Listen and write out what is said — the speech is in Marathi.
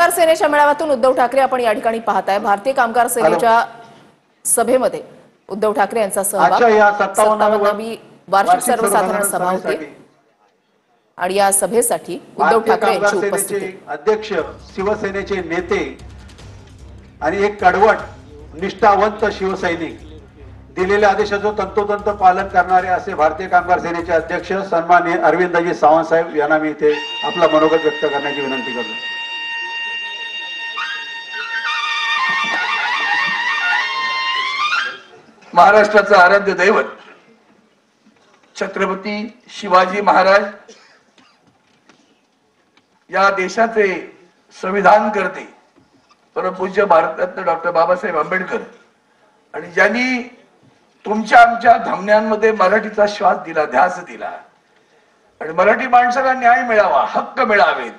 कामगार सेनेच्या मेळाव्यातून उद्धव ठाकरे आपण या ठिकाणी पाहताय। भारतीय कामगार सेनेच्या सभेमध्ये उद्धव ठाकरे यांचा सहभाग 57वी वार्षिक सर्वसाधारण सभा होती आणि या सभेसाठी उद्धव ठाकरे यांची उपस्थिती। अध्यक्ष, शिवसेनेचे नेते आणि एक कडवट निष्ठावंत शिवसैनिक, दिलेल्या आदेशाचं तंतोतंत पालन करणारे असे भारतीय कामगार सेनेचे अध्यक्ष सन्माननीय अरविंदजी सावंत साहेब यांना मी इथे आपला मनोगत व्यक्त करण्याची विनंती करतो। महाराष्ट्राचं आराध्य दैवत छत्रपती शिवाजी महाराज, या देशाचे संविधान करते परमपूज्य भारतरत्न डॉक्टर बाबासाहेब आंबेडकर, आणि ज्यांनी तुमच्या आमच्या धमन्यांमध्ये मराठीचा श्वास दिला, ध्यास दिला, आणि मराठी माणसाला न्याय मिळावा, हक्क मिळावेत,